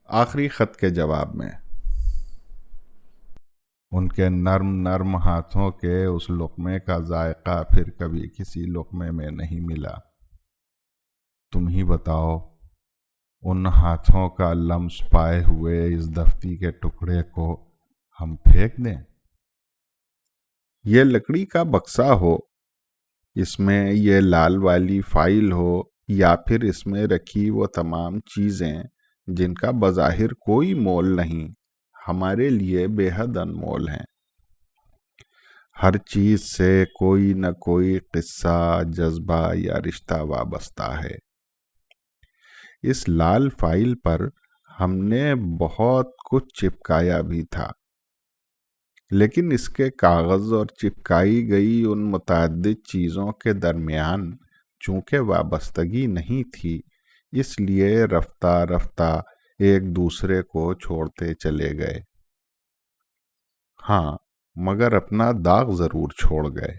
آخری خط کے جواب میں ان کے نرم نرم ہاتھوں کے اس لقمے کا ذائقہ پھر کبھی کسی لقمے میں نہیں ملا۔ تم ہی بتاؤ، ان ہاتھوں کا لمس پائے ہوئے اس دفتی کے ٹکڑے کو ہم پھینک دیں؟ یہ لکڑی کا بکسا ہو، اس میں یہ لال والی فائل ہو، یا پھر اس میں رکھی وہ تمام چیزیں جن کا بظاہر کوئی مول نہیں، ہمارے لیے بے حد انمول ہیں۔ ہر چیز سے کوئی نہ کوئی قصہ، جذبہ یا رشتہ وابستہ ہے۔ اس لال فائل پر ہم نے بہت کچھ چپکایا بھی تھا، لیکن اس کے کاغذ اور چپکائی گئی ان متعدد چیزوں کے درمیان چونکہ وابستگی نہیں تھی، اس لیے رفتہ رفتہ ایک دوسرے کو چھوڑتے چلے گئے۔ ہاں، مگر اپنا داغ ضرور چھوڑ گئے۔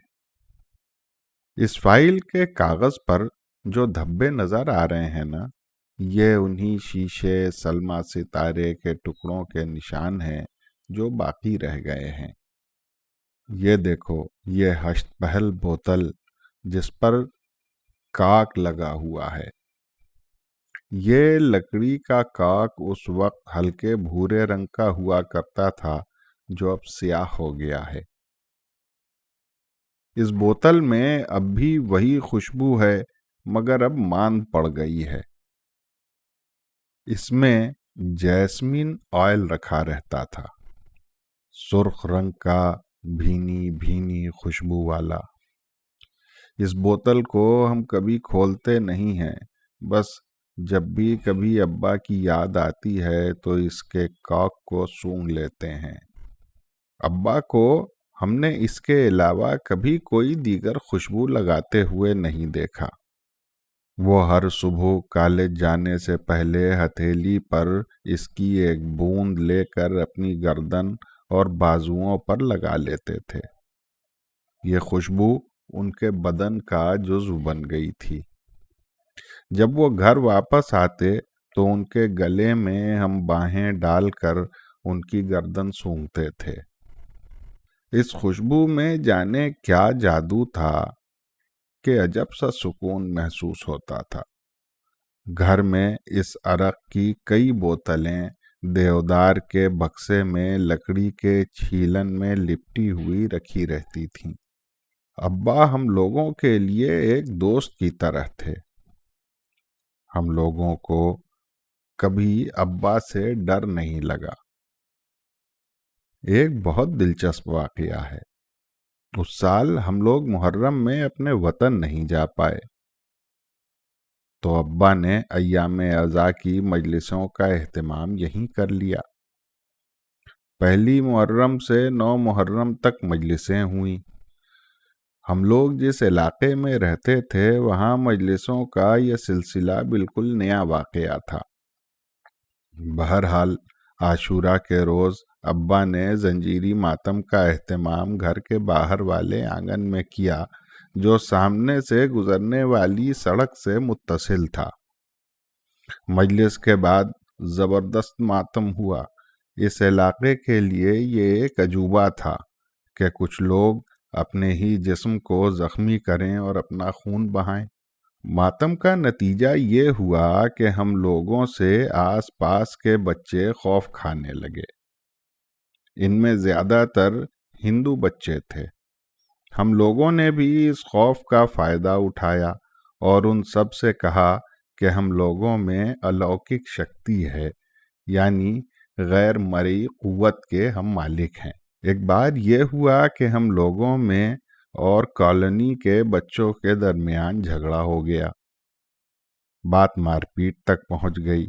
اس فائل کے کاغذ پر جو دھبے نظر آ رہے ہیں نا، یہ انہی شیشے سلما ستارے کے ٹکڑوں کے نشان ہیں جو باقی رہ گئے ہیں۔ یہ دیکھو، یہ ہشت پہل بوتل جس پر کاک لگا ہوا ہے، یہ لکڑی کا کاک اس وقت ہلکے بھورے رنگ کا ہوا کرتا تھا جو اب سیاہ ہو گیا ہے۔ اس بوتل میں اب بھی وہی خوشبو ہے، مگر اب ماند پڑ گئی ہے۔ اس میں جیسمین آئل رکھا رہتا تھا، سرخ رنگ کا، بھینی بھینی خوشبو والا۔ اس بوتل کو ہم کبھی کھولتے نہیں ہیں، بس جب بھی کبھی ابا کی یاد آتی ہے تو اس کے کاک کو سونگھ لیتے ہیں۔ ابا کو ہم نے اس کے علاوہ کبھی کوئی دیگر خوشبو لگاتے ہوئے نہیں دیکھا۔ وہ ہر صبح کالج جانے سے پہلے ہتھیلی پر اس کی ایک بوند لے کر اپنی گردن اور بازوؤں پر لگا لیتے تھے۔ یہ خوشبو ان کے بدن کا جزو بن گئی تھی۔ جب وہ گھر واپس آتے تو ان کے گلے میں ہم باہیں ڈال کر ان کی گردن سونگھتے تھے۔ اس خوشبو میں جانے کیا جادو تھا کہ عجب سا سکون محسوس ہوتا تھا۔ گھر میں اس عرق کی کئی بوتلیں دیودار کے بکسے میں لکڑی کے چھیلن میں لپٹی ہوئی رکھی رہتی تھیں۔ ابا ہم لوگوں کے لیے ایک دوست کی طرح تھے۔ ہم لوگوں کو کبھی ابا سے ڈر نہیں لگا۔ ایک بہت دلچسپ واقعہ ہے۔ اس سال ہم لوگ محرم میں اپنے وطن نہیں جا پائے، تو ابا نے ایام عزا کی مجلسوں کا اہتمام یہیں کر لیا۔ پہلی محرم سے 9 محرم تک مجلسیں ہوئیں۔ ہم لوگ جس علاقے میں رہتے تھے وہاں مجلسوں کا یہ سلسلہ بالکل نیا واقعہ تھا۔ بہرحال عاشورہ کے روز ابا نے زنجیری ماتم کا اہتمام گھر کے باہر والے آنگن میں کیا جو سامنے سے گزرنے والی سڑک سے متصل تھا۔ مجلس کے بعد زبردست ماتم ہوا۔ اس علاقے کے لیے یہ ایک عجوبہ تھا کہ کچھ لوگ اپنے ہی جسم کو زخمی کریں اور اپنا خون بہائیں۔ ماتم کا نتیجہ یہ ہوا کہ ہم لوگوں سے آس پاس کے بچے خوف کھانے لگے۔ ان میں زیادہ تر ہندو بچے تھے۔ ہم لوگوں نے بھی اس خوف کا فائدہ اٹھایا اور ان سب سے کہا کہ ہم لوگوں میں الوکک شکتی ہے، یعنی غیر مرئی قوت کے ہم مالک ہیں۔ ایک بار یہ ہوا کہ ہم لوگوں میں اور کالونی کے بچوں کے درمیان جھگڑا ہو گیا۔ بات مار پیٹ تک پہنچ گئی۔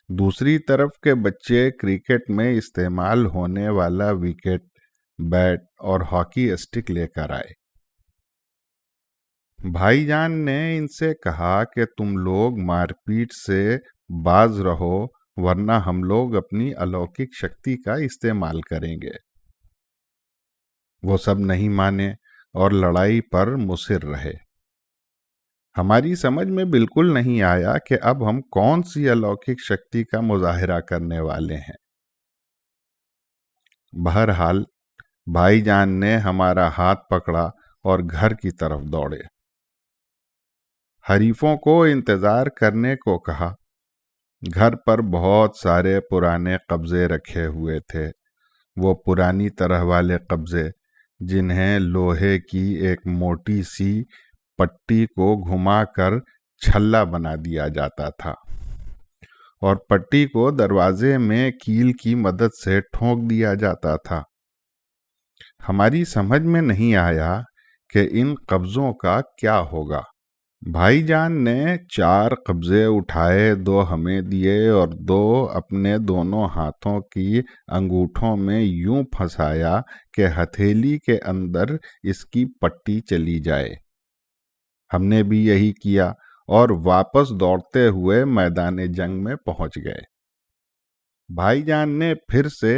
دوسری طرف کے بچے کرکٹ میں استعمال ہونے والا وکٹ، بیٹ اور ہاکی اسٹک لے کر آئے۔ بھائی جان نے ان سے کہا کہ تم لوگ مار پیٹ سے باز رہو ورنہ ہم لوگ اپنی الوکک شکتی کا استعمال کریں گے۔ وہ سب نہیں مانے اور لڑائی پر مصر رہے۔ ہماری سمجھ میں بالکل نہیں آیا کہ اب ہم کون سی الوکک شکتی کا مظاہرہ کرنے والے ہیں۔ بہرحال بھائی جان نے ہمارا ہاتھ پکڑا اور گھر کی طرف دوڑے۔ حریفوں کو انتظار کرنے کو کہا۔ گھر پر بہت سارے پرانے قبضے رکھے ہوئے تھے، وہ پرانی طرح والے قبضے جنہیں لوہے کی ایک موٹی سی پٹی کو گھما کر چھلا بنا دیا جاتا تھا اور پٹی کو دروازے میں کیل کی مدد سے ٹھونک دیا جاتا تھا۔ ہماری سمجھ میں نہیں آیا کہ ان قبضوں کا کیا ہوگا۔ بھائی جان نے 4 قبضے اٹھائے، 2 ہمیں دیے اور 2 اپنے دونوں ہاتھوں کی انگوٹھوں میں یوں پھنسایا کہ ہتھیلی کے اندر اس کی پٹی چلی جائے۔ ہم نے بھی یہی کیا اور واپس دوڑتے ہوئے میدان جنگ میں پہنچ گئے۔ بھائی جان نے پھر سے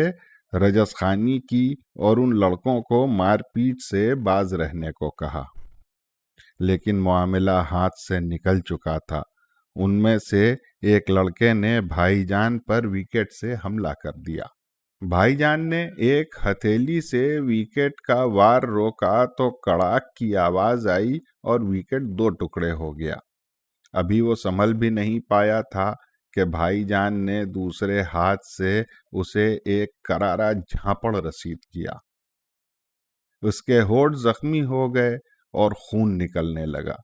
رجس خوانی کی اور ان لڑکوں کو مار پیٹ سے باز رہنے کو کہا، لیکن معاملہ ہاتھ سے نکل چکا تھا۔ ان میں سے ایک لڑکے نے بھائی جان پر وکٹ سے حملہ کر دیا۔ بھائی جان نے ایک ہتھیلی سے وکٹ کا وار روکا تو کڑاک کی آواز آئی اور وکٹ 2 ٹکڑے ہو گیا۔ ابھی وہ سنبھل بھی نہیں پایا تھا کہ بھائی جان نے دوسرے ہاتھ سے اسے ایک کرارا جھاپڑ رسید کیا۔ اس کے ہونٹ زخمی ہو گئے اور خون نکلنے لگا۔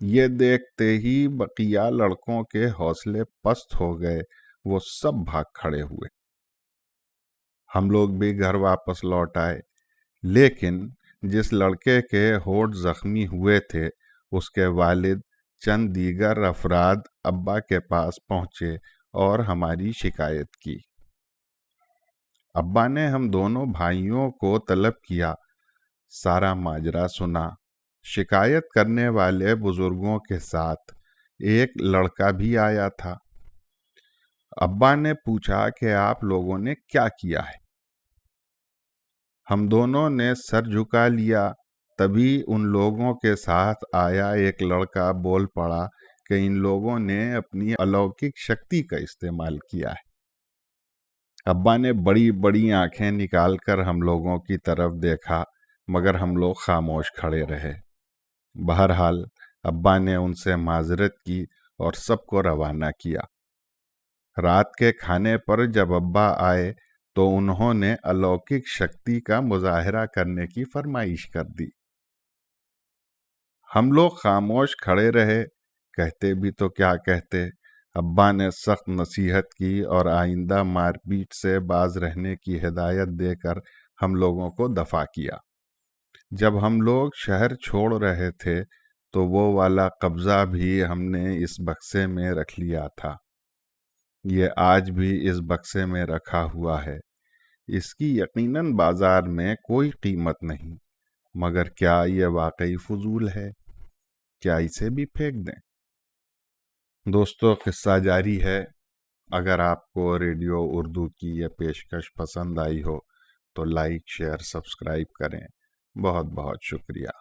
یہ دیکھتے ہی بقیہ لڑکوں کے حوصلے پست ہو گئے، وہ سب بھاگ کھڑے ہوئے۔ ہم لوگ بھی گھر واپس لوٹ آئے، لیکن جس لڑکے کے ہونٹ زخمی ہوئے تھے اس کے والد چند دیگر افراد ابا کے پاس پہنچے اور ہماری شکایت کی۔ ابا نے ہم دونوں بھائیوں کو طلب کیا، سارا ماجرا سنا۔ شکایت کرنے والے بزرگوں کے ساتھ ایک لڑکا بھی آیا تھا۔ ابا نے پوچھا کہ آپ لوگوں نے کیا کیا ہے؟ ہم دونوں نے سر جھکا لیا۔ تبھی ان لوگوں کے ساتھ آیا ایک لڑکا بول پڑا کہ ان لوگوں نے اپنی الوکک شکتی کا استعمال کیا ہے۔ ابا نے بڑی بڑی آنکھیں نکال کر ہم لوگوں کی طرف دیکھا، مگر ہم لوگ خاموش کھڑے رہے۔ بہرحال ابا نے ان سے معذرت کی اور سب کو روانہ کیا۔ رات کے کھانے پر جب ابا آئے تو انہوں نے الوکک شکتی کا مظاہرہ کرنے کی فرمائش کر دی۔ ہم لوگ خاموش کھڑے رہے، کہتے بھی تو کیا کہتے۔ ابا نے سخت نصیحت کی اور آئندہ مار پیٹ سے باز رہنے کی ہدایت دے کر ہم لوگوں کو دفع کیا۔ جب ہم لوگ شہر چھوڑ رہے تھے تو وہ والا قبضہ بھی ہم نے اس بکسے میں رکھ لیا تھا۔ یہ آج بھی اس بکسے میں رکھا ہوا ہے۔ اس کی یقیناً بازار میں کوئی قیمت نہیں، مگر کیا یہ واقعی فضول ہے؟ کیا اسے بھی پھینک دیں؟ دوستو، قصہ جاری ہے۔ اگر آپ کو ریڈیو اردو کی یہ پیشکش پسند آئی ہو تو لائک، شیئر، سبسکرائب کریں۔ بہت بہت شکریہ۔